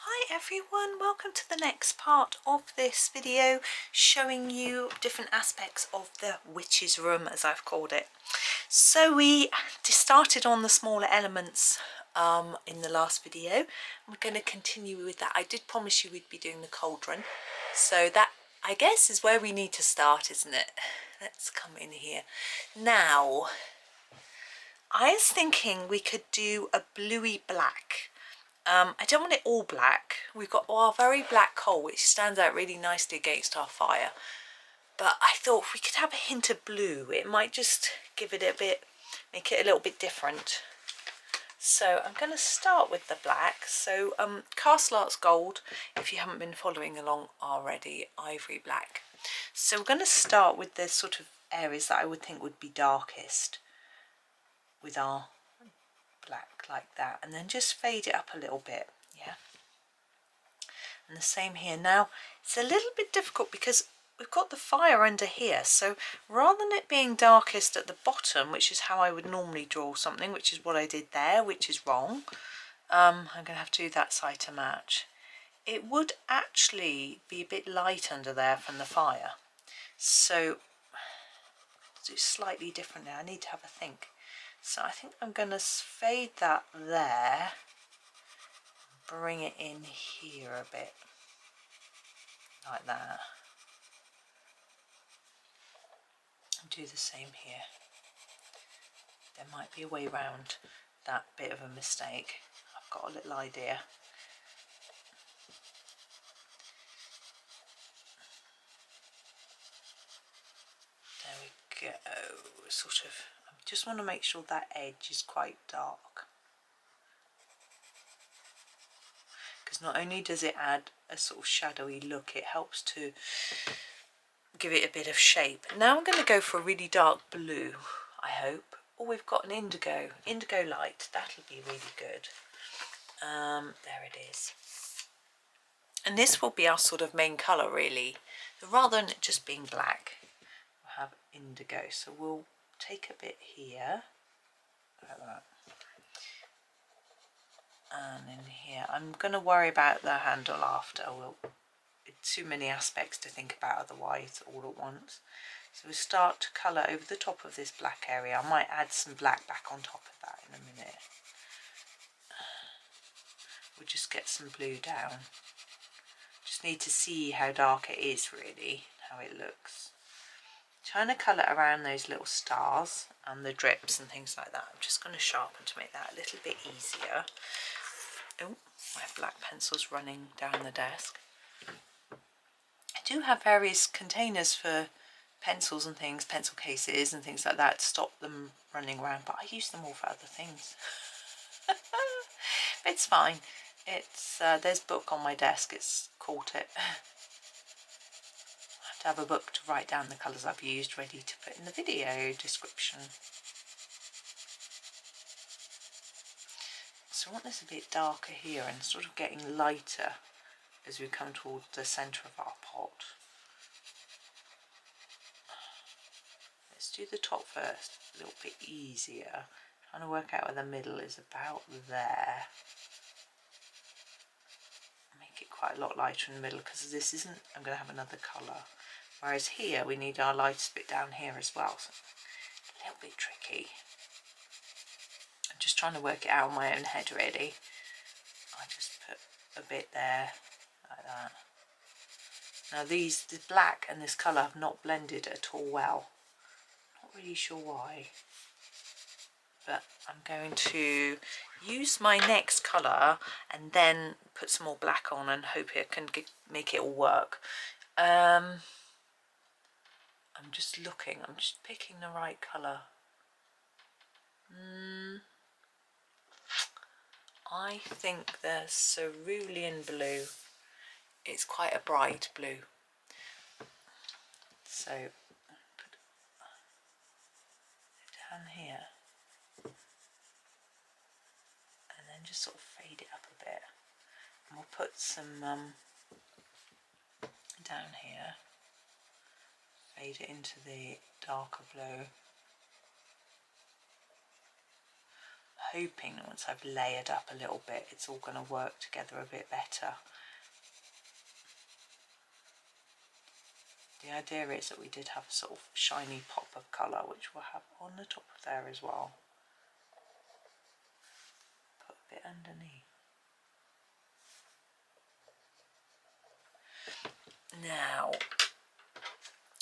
Hi everyone, welcome to the next part of this video showing you different aspects of the witch's room, as I've called it. So we started on the smaller elements in the last video. We're going to continue with that. I did promise you we'd be doing the cauldron, so that I guess is where we need to start, isn't it? Let's come in here. Now, I was thinking we could do a bluey black. I don't want it all black. We've got our very black coal, which stands out really nicely against our fire. But I thought if we could have a hint of blue, it might just give it a bit, make it a little bit different. So I'm going to start with the black. So Castle Arts Gold, if you haven't been following along already, ivory black. So we're going to start with the sort of areas that I would think would be darkest with our black like that, and then just fade it up a little bit. Yeah, and the same here. Now it's a little bit difficult because we've got the fire under here, so rather than it being darkest at the bottom, which is how I would normally draw something, which is what I did there, which is wrong, I'm gonna have to do that side to match. It would actually be a bit light under there from the fire, so do slightly different now. I need to have a think. So I think I'm going to fade that there, bring it in here a bit, like that, and do the same here. There might be a way around that bit of a mistake. I've got a little idea. There we go, sort of. I just want to make sure that edge is quite dark, because not only does it add a sort of shadowy look, it helps to give it a bit of shape. Now I'm going to go for a really dark blue, I hope. Oh, we've got an indigo light. That'll be really good. There it is. And this will be our sort of main colour, really. So rather than it just being black, we'll have indigo. So we'll take a bit here, like that. And in here, I'm going to worry about the handle after. It's too many aspects to think about otherwise all at once. So we'll start to colour over the top of this black area. I might add some black back on top of that in a minute. We'll just get some blue down. Just need to see how dark it is, really, how it looks. Trying to colour around those little stars and the drips and things like that. I'm just going to sharpen to make that a little bit easier. Oh, my black pencil's running down the desk. I do have various containers for pencils and things, pencil cases and things like that, to stop them running around, but I use them all for other things. It's fine. It's there's a book on my desk, it's caught it. To have a book to write down the colours I've used, ready to put in the video description. So I want this a bit darker here and sort of getting lighter as we come towards the centre of our pot. Let's do the top first, a little bit easier. Trying to work out where the middle is, about there. Make it quite a lot lighter in the middle, because this isn't, I'm going to have another colour. Whereas here we need our lightest bit down here as well, so a little bit tricky. I'm just trying to work it out in my own head, really. I just put a bit there, like that. Now the black and this colour have not blended at all well. Not really sure why. But I'm going to use my next colour and then put some more black on and hope it can make it all work. I'm just looking, I'm just picking the right colour. I think the cerulean blue, it's quite a bright blue. So put it down here. And then just sort of fade it up a bit. And we'll put some down here. Fade it into the darker blue. hoping once I've layered up a little bit, it's all going to work together a bit better. The idea is that we did have a sort of shiny pop of colour, which we'll have on the top of there as well. Put a bit underneath. Now,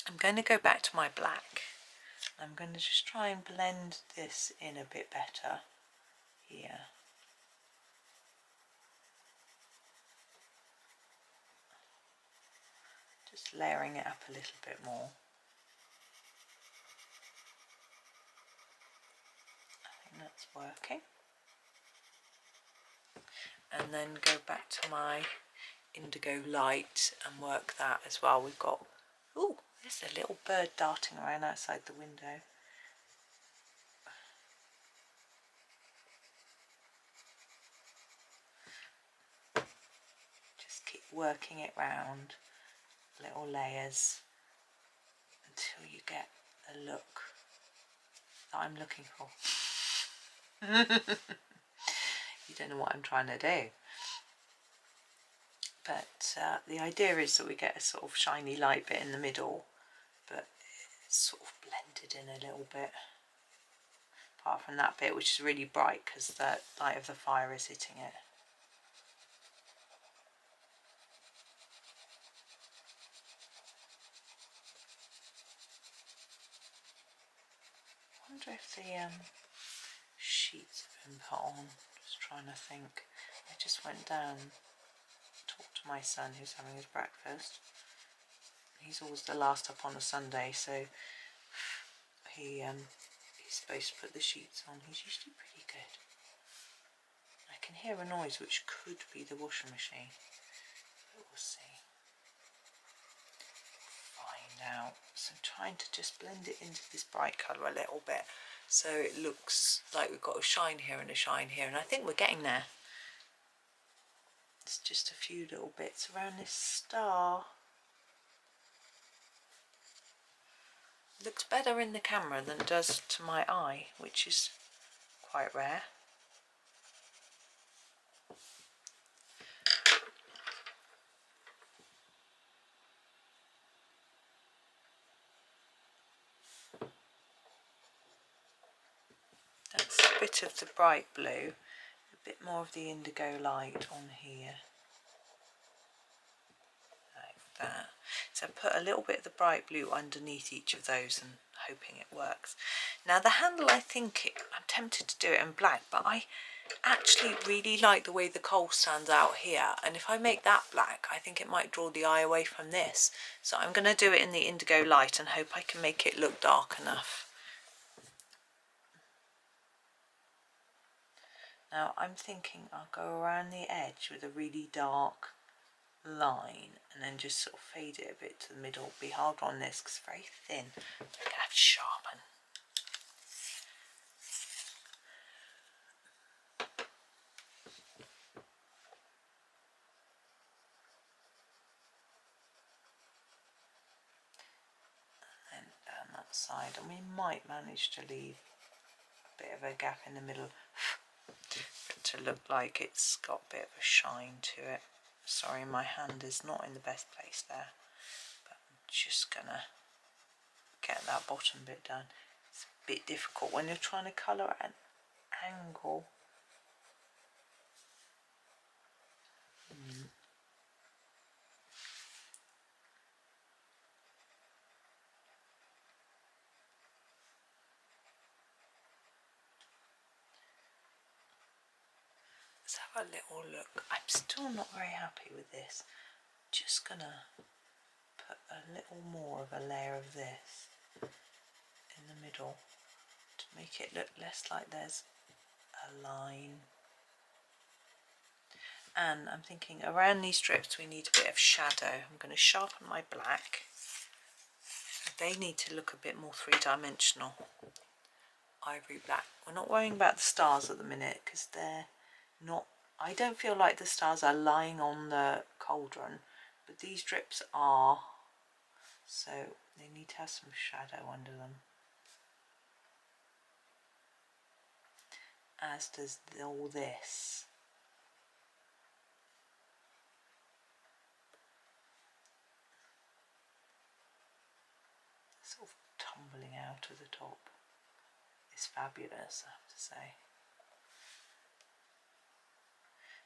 I'm going to go back to my black. I'm going to just try and blend this in a bit better here. Just layering it up a little bit more. I think that's working. And then go back to my indigo light and work that as well. We've got, ooh, there's a little bird darting around outside the window. Just keep working it round, little layers, until you get the look that I'm looking for. You don't know what I'm trying to do. But the idea is that we get a sort of shiny light bit in the middle, but it's sort of blended in a little bit. Apart from that bit, which is really bright because the light of the fire is hitting it. I wonder if the sheets have been put on. Just trying to think. I just went down to talk to my son who's having his breakfast. He's always the last up on a Sunday, so he's supposed to put the sheets on. He's usually pretty good. I can hear a noise which could be the washing machine, but we'll see. Now, so I'm trying to just blend it into this bright colour a little bit so it looks like we've got a shine here and a shine here, and I think we're getting there. It's just a few little bits around this star. Looks better in the camera than it does to my eye, which is quite rare. That's a bit of the bright blue, a bit more of the indigo light on here, like that. So put a little bit of the bright blue underneath each of those and hoping it works. Now the handle, I'm tempted to do it in black, but I actually really like the way the coal stands out here, and if I make that black, I think it might draw the eye away from this. So I'm going to do it in the indigo light and hope I can make it look dark enough. Now I'm thinking I'll go around the edge with a really dark line and then just sort of fade it a bit to the middle. Be hard on this because it's very thin. I'm going to have to sharpen. And then down that side, and we might manage to leave a bit of a gap in the middle for it to look like it's got a bit of a shine to it. Sorry, my hand is not in the best place there, but I'm just gonna get that bottom bit done. It's a bit difficult when you're trying to colour at an angle. Let's have a little look. I'm still not very happy with this. Just gonna put a little more of a layer of this in the middle to make it look less like there's a line. And I'm thinking around these strips we need a bit of shadow. I'm going to sharpen my black. They need to look a bit more three-dimensional. Ivory black. We're not worrying about the stars at the minute because they're not, I don't feel like the stars are lying on the cauldron, but these drips are, so they need to have some shadow under them. as does all this. Sort of tumbling out of the top. It's fabulous, I have to say.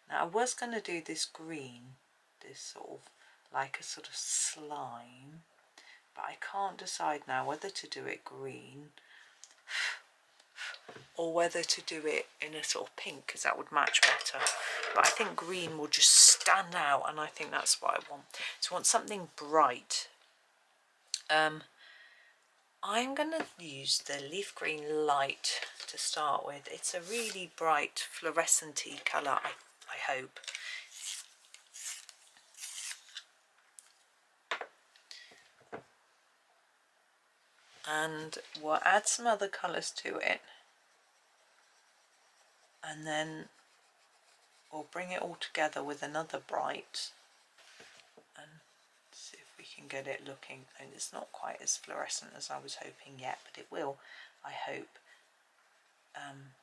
Now I was going to do this green, this sort of like a sort of slime, but I can't decide now whether to do it green or whether to do it in a sort of pink, because that would match better. But I think green will just stand out, and I think that's what I want. So I want something bright. I'm going to use the leaf green light to start with. It's a really bright fluorescent-y colour, I hope. And we'll add some other colours to it, and then we'll bring it all together with another bright and see if we can get it looking. And it's not quite as fluorescent as I was hoping yet, but it will, I hope,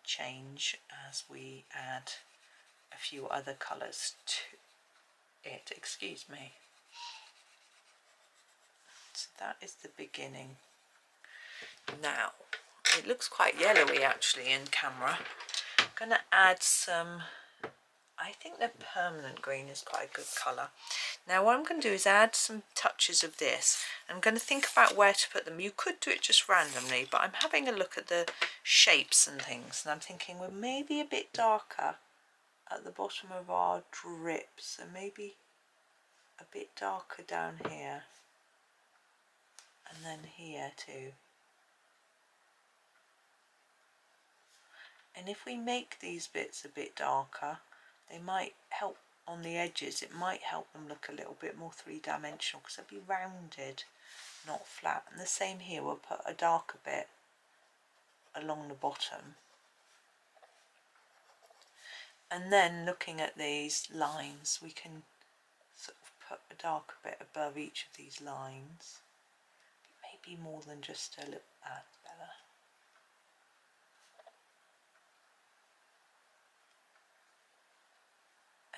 change as we add a few other colours to it. Excuse me. So that is the beginning. Now it looks quite yellowy actually in camera. I'm going to add some, I think the permanent green is quite a good colour. Now what I'm going to do is add some touches of this. I'm going to think about where to put them. You could do it just randomly, but I'm having a look at the shapes and things, and I'm thinking we're maybe a bit darker at the bottom of our drip, so maybe a bit darker down here, and then here too. And if we make these bits a bit darker, they might help on the edges. It might help them look a little bit more three-dimensional, because they'll be rounded, not flat. And the same here, we'll put a darker bit along the bottom. And then looking at these lines, we can sort of put a darker bit above each of these lines. Maybe more than just a little, that's better.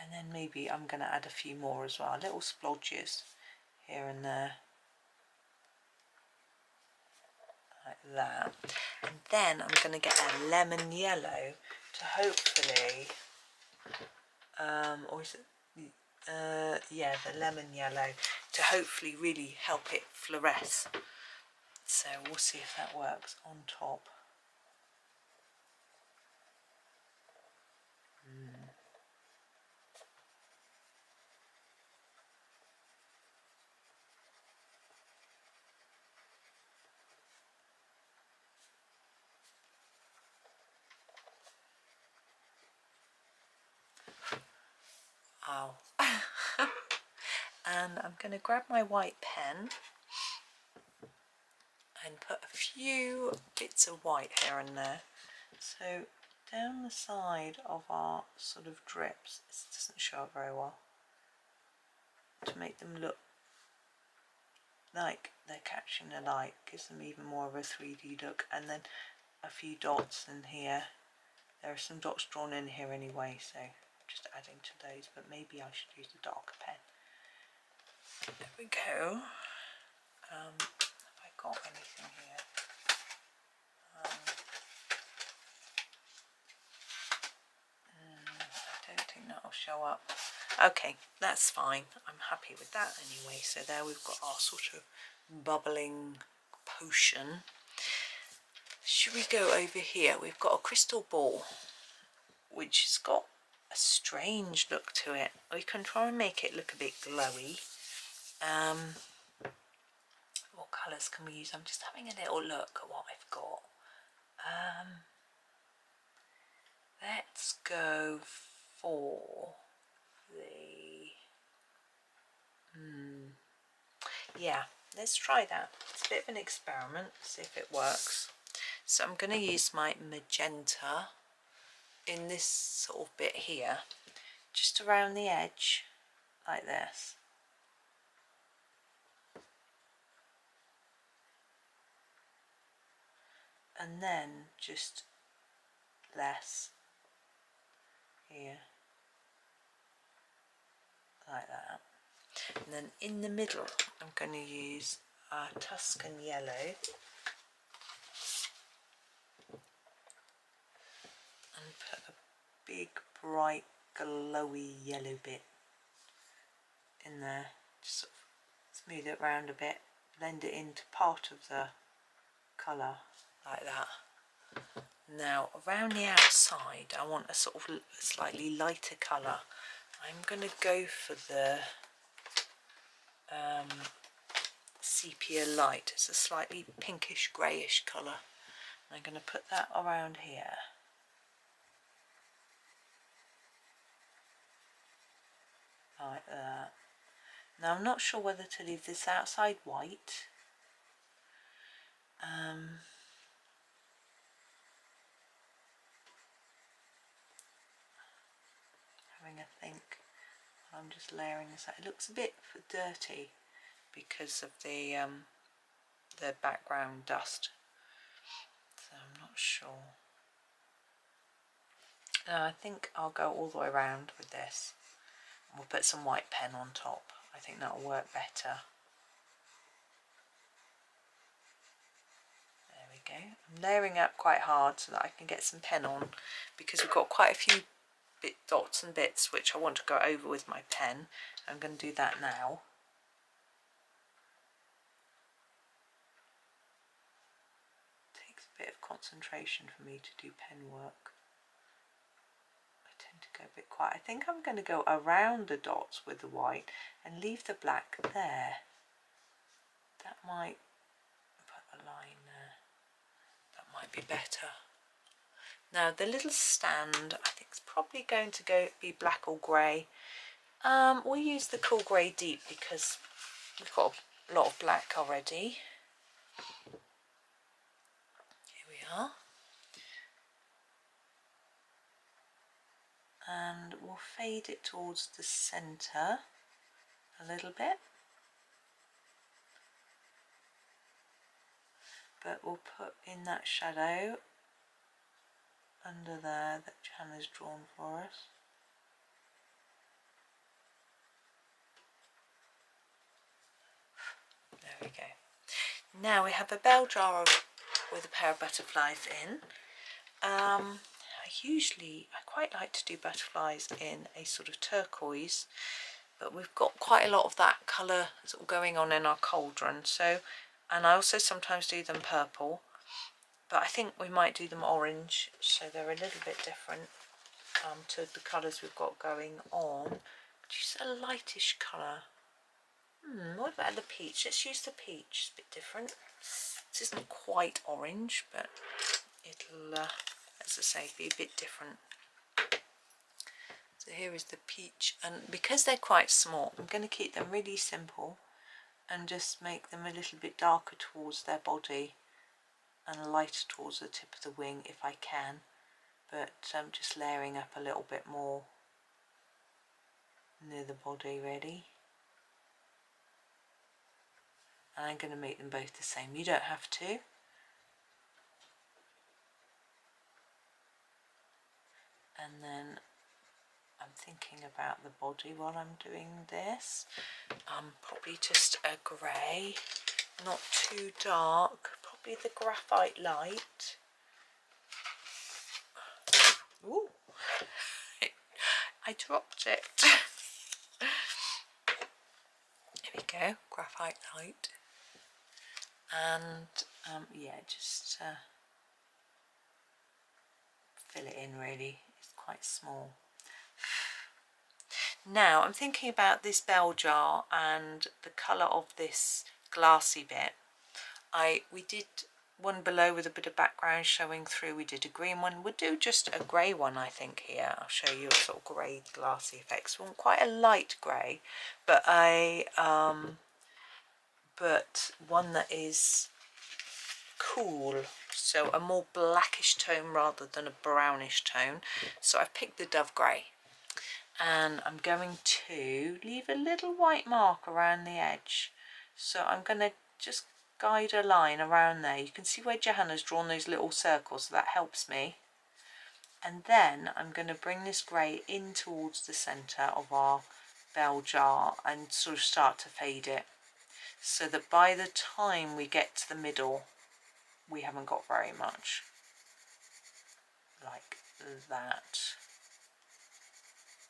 And then maybe I'm going to add a few more as well, little splodges here and there, like that. And then I'm going to get a lemon yellow to hopefully, or is it, yeah, the lemon yellow, to hopefully really help it fluoresce. So we'll see if that works on top. Ow. And I'm going to grab my white pen and put a few bits of white here and there. So down the side of our sort of drips, this doesn't show up very well, to make them look like they're catching the light, gives them even more of a 3D look. And then a few dots in here. There are some dots drawn in here anyway, so just adding to those, but maybe I should use a darker pen. There we go. Have I got anything here? I don't think that'll show up. Okay, that's fine. I'm happy with that anyway. So there we've got our sort of bubbling potion. Should we go over here? We've got a crystal ball, which has got a strange look to it. We can try and make it look a bit glowy. What colours can we use? I'm just having a little look at what I've got. Let's go for the... yeah, let's try that. It's a bit of an experiment, see if it works. So I'm going to use my magenta in this sort of bit here, just around the edge, like this. And then just less here, like that. And then in the middle I'm going to use Tuscan yellow and put a big bright glowy yellow bit in there. Just sort of smooth it around a bit, blend it into part of the colour like that. Now around the outside I want a sort of slightly lighter colour. I'm going to go for the sepia light. It's a slightly pinkish greyish colour. I'm going to put that around here. Like that. Now I'm not sure whether to leave this outside white. Having a think. I'm just layering this out. It looks a bit dirty because of the background dust. So I'm not sure. I think I'll go all the way around with this. We'll put some white pen on top. I think that'll work better. There we go. I'm layering up quite hard so that I can get some pen on, because we've got quite a few dots and bits which I want to go over with my pen. I'm going to do that now. It takes a bit of concentration for me to do pen work. I tend to go a bit quiet. I think I'm going to go around the dots with the white and leave the black there. That might put a line there. That might be better. Now the little stand, I think it's probably going to be black or grey. We'll use the cool grey deep because we've got a lot of black already. Here we are. And we'll fade it towards the centre a little bit. But we'll put in that shadow under there that Johanna's drawn for us. There we go. Now we have a bell jar with a pair of butterflies in. I quite like to do butterflies in a sort of turquoise, but we've got quite a lot of that colour sort of going on in our cauldron. So, and I also sometimes do them purple, but I think we might do them orange, so they're a little bit different to the colours we've got going on. Just a lightish colour. What about the peach? Let's use the peach. It's a bit different. This isn't quite orange, but it'll, as I say, be a bit different. So here is the peach, and because they're quite small, I'm going to keep them really simple and just make them a little bit darker towards their body and lighter towards the tip of the wing if I can, but just layering up a little bit more near the body really. And I'm going to make them both the same. You don't have to. And then I'm thinking about the body while I'm doing this. Probably just a grey, not too dark, probably the graphite light. Ooh, I dropped it. Here we go, graphite light. And yeah, just fill it in really, it's quite small. Now I'm thinking about this bell jar and the colour of this glassy bit. We did one below with a bit of background showing through. We did a green one. We'll do just a grey one I think here. I'll show you a sort of grey glassy effects. We want quite a light grey, but one that is cool, so a more blackish tone rather than a brownish tone. So I've picked the dove grey, and I'm going to leave a little white mark around the edge. So I'm going to just guide a line around there. You can see where Johanna's drawn those little circles, so that helps me. And then I'm going to bring this grey in towards the centre of our bell jar and sort of start to fade it, so that by the time we get to the middle we haven't got very much, like that.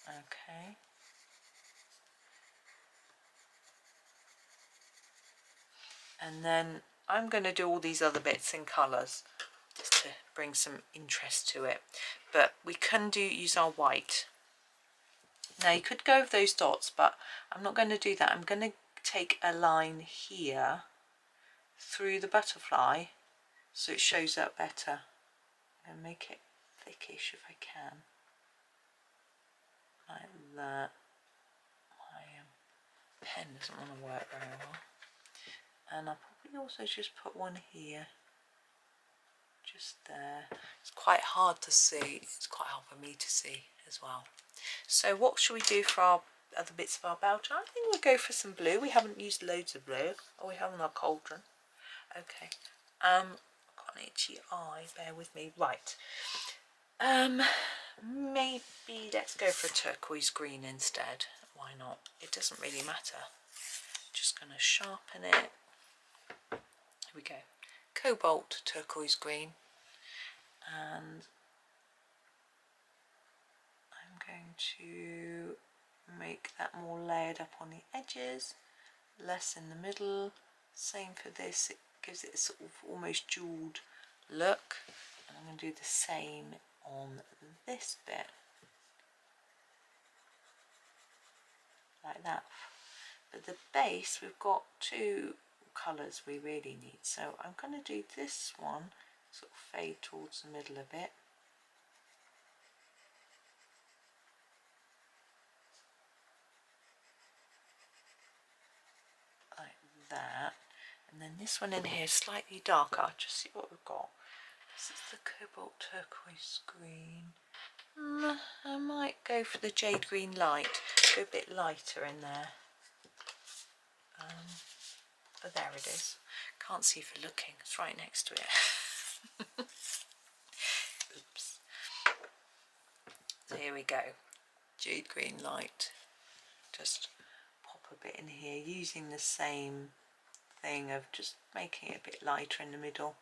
Okay. And then I'm going to do all these other bits in colours just to bring some interest to it. But we can use our white. Now you could go with those dots, but I'm not going to do that. I'm going to take a line here through the butterfly so it shows up better, and make it thickish if I can, like that. My pen doesn't want to work very well, and I'll probably also just put one here, just there. It's quite hard to see, it's quite hard for me to see as well. So what should we do for our other bits of our bell jar? I think we'll go for some blue. We haven't used loads of blue. Oh, we have in our cauldron. Okay. I've got an itchy eye, bear with me. Right. Maybe let's go for a turquoise green instead. Why not? It doesn't really matter. Just going to sharpen it. Here we go. Cobalt turquoise green. And I'm going to make that more layered up on the edges, less in the middle. Same for this, it gives it a sort of almost jeweled look. And I'm going to do the same on this bit, like that. But the base, we've got two colours we really need, so I'm going to do this one, sort of fade towards the middle a bit. Like that. And then this one in here is slightly darker. Just see what we've got. This is the cobalt turquoise green. I might go for the jade green light. Go a bit lighter in there. Oh, there it is. Can't see for looking. It's right next to it. Oops. So here we go. Jade green light. Just pop a bit in here using the same thing of just making it a bit lighter in the middle.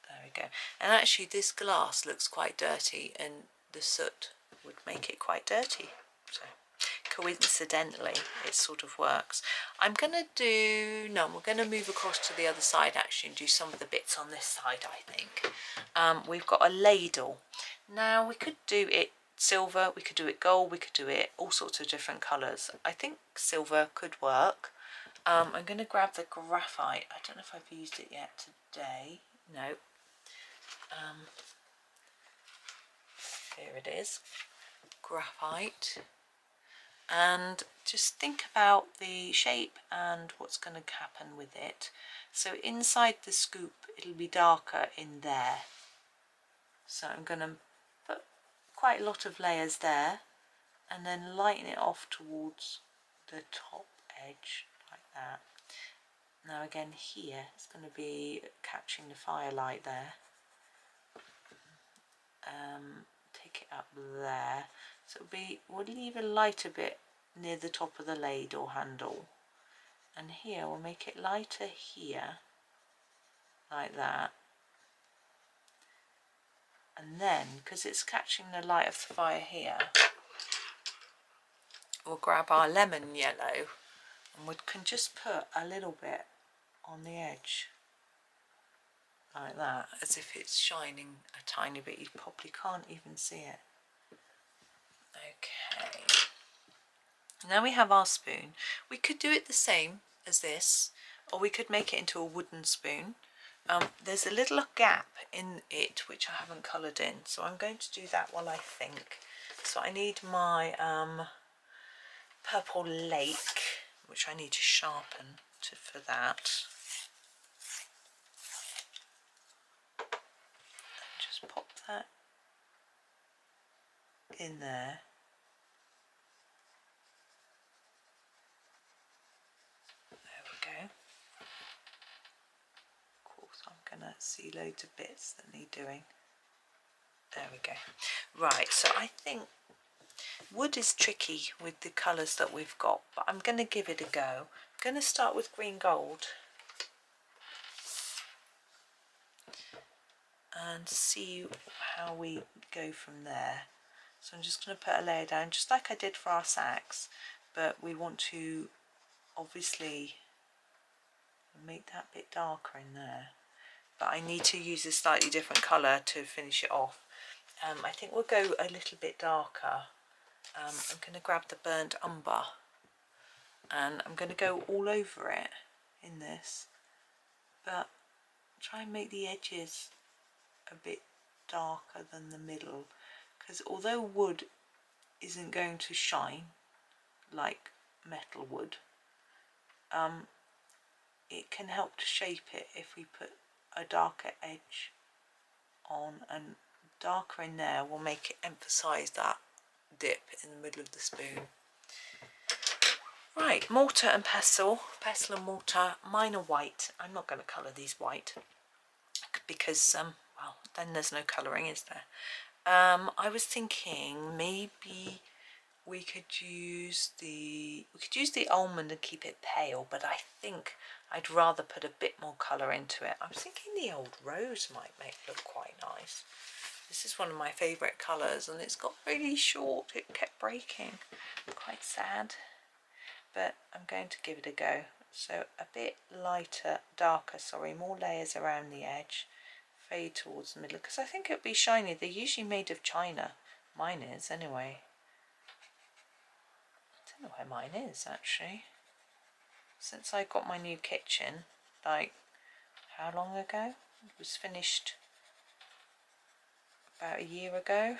There we go. And actually this glass looks quite dirty, and the soot would make it quite dirty. So coincidentally it sort of works. I'm going to do, no, we're going to move across to the other side actually and do some of the bits on this side, I think. We've got a ladle. Now we could do it silver, we could do it gold, we could do it all sorts of different colours. I think silver could work. I'm going to grab the graphite. I don't know if I've used it yet today. No. Here it is. Graphite. And just think about the shape and what's going to happen with it. So inside the scoop it'll be darker in there. So I'm going to put quite a lot of layers there and then lighten it off towards the top edge like that. Now again here it's going to be catching the firelight there. Take it up there. So we'll leave a lighter bit near the top of the ladle handle, and here we'll make it lighter here, like that. And then, because it's catching the light of the fire here, we'll grab our lemon yellow and we can just put a little bit on the edge, like that, as if it's shining a tiny bit. You probably can't even see it. Okay, now we have our spoon. We could do it the same as this, or we could make it into a wooden spoon. There's a little gap in it which I haven't coloured in, so I'm going to do that while I think. So I need my purple lake, which I need to sharpen for that. Just pop that in there. There we go. Of course I'm going gonna see loads of bits that need doing. There we go. Right, so I think wood is tricky with the colours that we've got, but I'm going to give it a go. I'm going to start with green gold and see how we go from there. So I'm just going to put a layer down just like I did for our sacks, but we want to obviously make that bit darker in there, but I need to use a slightly different colour to finish it off. I think we'll go a little bit darker. I'm going to grab the burnt umber and I'm going to go all over it in this, but try and make the edges a bit darker than the middle, because although wood isn't going to shine like metal would, it can help to shape it if we put a darker edge on, and darker in there will make it emphasize that dip in the middle of the spoon. Right, mortar and pestle and mortar. Mine are white. I'm not going to colour these white because well, then there's no colouring, is there? I was thinking maybe we could use the almond and keep it pale, but I think I'd rather put a bit more colour into it. I was thinking the old rose might look quite nice. This is one of my favourite colours, and it's got really short. It kept breaking. Quite sad, but I'm going to give it a go. So a bit lighter, darker, sorry, more layers around the edge. Fade towards the middle, because I think it'll be shiny. They're usually made of china. Mine is, anyway. I don't know where mine is, actually. Since I got my new kitchen, like, how long ago? It was finished about a year ago.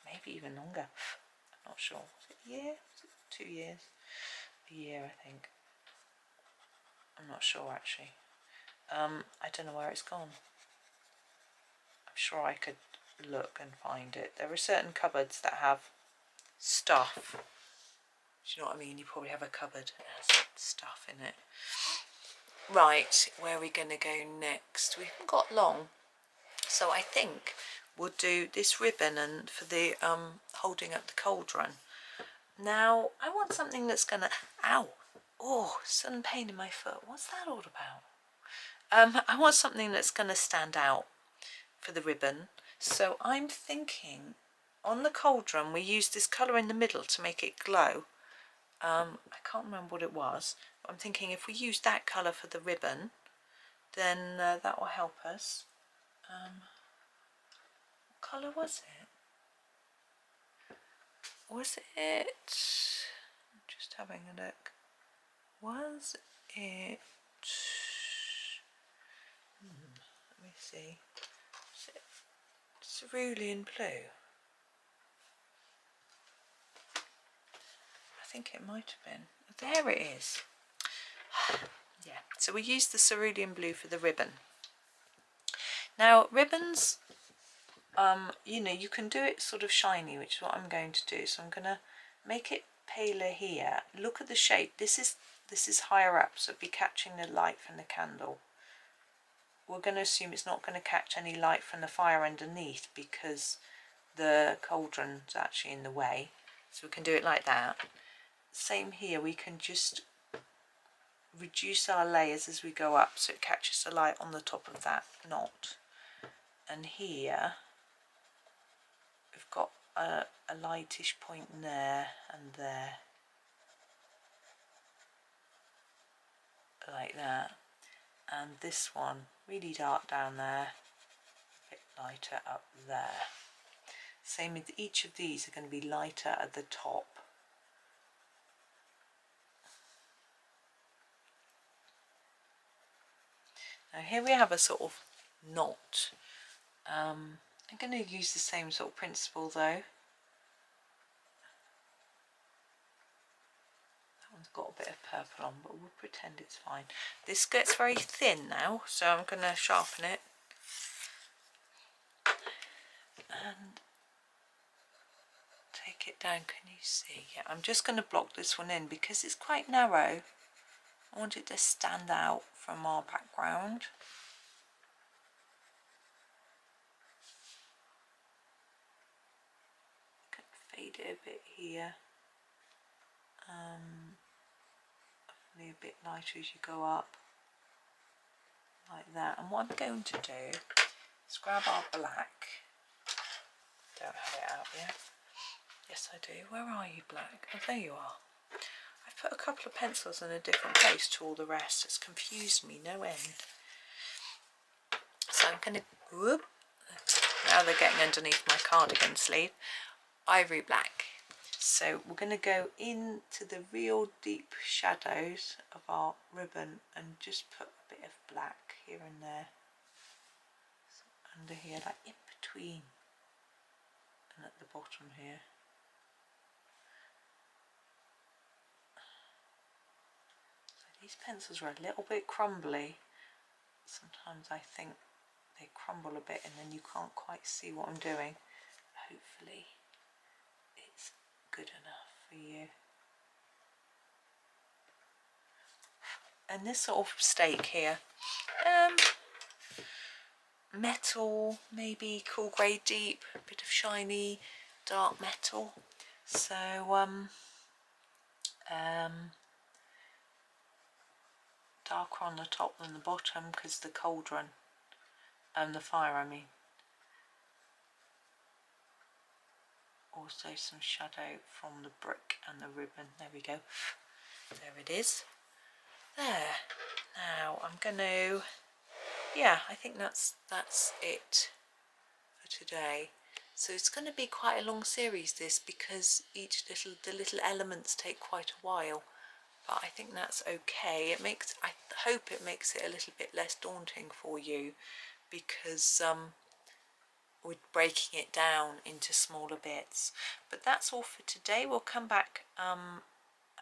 Maybe even longer. I'm not sure. Was it a year? Was it 2 years? A year, I think. I'm not sure, actually. I don't know where it's gone. I'm sure I could look and find it. There are certain cupboards that have stuff. Do you know what I mean? You probably have a cupboard that has stuff in it. Right, where are we going to go next? We haven't got long, so I think we'll do this ribbon and for the holding up the cauldron. Now I want something that's gonna, ow, oh, sudden pain in my foot. What's that all about? I want something that's going to stand out for the ribbon. So I'm thinking on the cauldron we use this colour in the middle to make it glow. I can't remember what it was, but I'm thinking if we use that colour for the ribbon, then that will help us. What colour was it? Was it, I'm just having a look, was it, let me see, is it cerulean blue? I think it might have been. There it is. Yeah, so we used the cerulean blue for the ribbon. Now ribbons, you know, you can do it sort of shiny, which is what I'm going to do. So I'm going to make it paler here. Look at the shape. This is higher up, so it'll be catching the light from the candle. We're going to assume it's not going to catch any light from the fire underneath because the cauldron's actually in the way. So we can do it like that. Same here, we can just reduce our layers as we go up so it catches the light on the top of that knot. And here we've got a lightish point there and there, like that. And this one really dark down there, a bit lighter up there. Same with each of these, are going to be lighter at the top. Now here we have a sort of knot. I'm going to use the same sort of principle though. That one's got a bit of purple on, but we'll pretend it's fine. This gets very thin now, so I'm going to sharpen it. And take it down, can you see? Yeah, I'm just going to block this one in because it's quite narrow. I want it to stand out from our background. shade it a bit here, hopefully a bit lighter as you go up, like that. And what I'm going to do is grab our black. Don't have it out yet. Yes, I do. Where are you, black? Oh, there you are. I've put a couple of pencils in a different place to all the rest. It's confused me no end. So I'm going to, whoop, now they're getting underneath my cardigan sleeve, ivory black. So we're going to go into the real deep shadows of our ribbon and just put a bit of black here and there. So under here, like in between, and at the bottom here. So these pencils are a little bit crumbly. Sometimes I think they crumble a bit and then you can't quite see what I'm doing. Hopefully it's good enough for you. And this sort of stake here, metal, maybe cool grey deep, a bit of shiny dark metal. So darker on the top than the bottom because the cauldron, the fire I mean. Also some shadow from the brick and the ribbon. There we go. There it is. There. Now I'm going to, yeah, I think that's it for today. So it's going to be quite a long series this, because the little elements take quite a while. But I think that's okay. I hope it makes it a little bit less daunting for you, because we're breaking it down into smaller bits. But that's all for today. We'll come back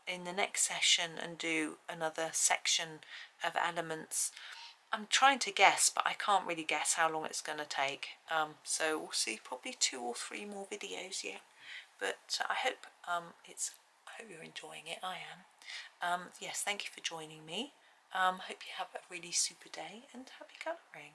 in the next session and do another section of elements. I'm trying to guess, but I can't really guess how long it's going to take. So we'll see, probably 2 or 3 more videos yet. But I hope I hope you're enjoying it. I am. Yes, thank you for joining me. Hope you have a really super day and happy colouring.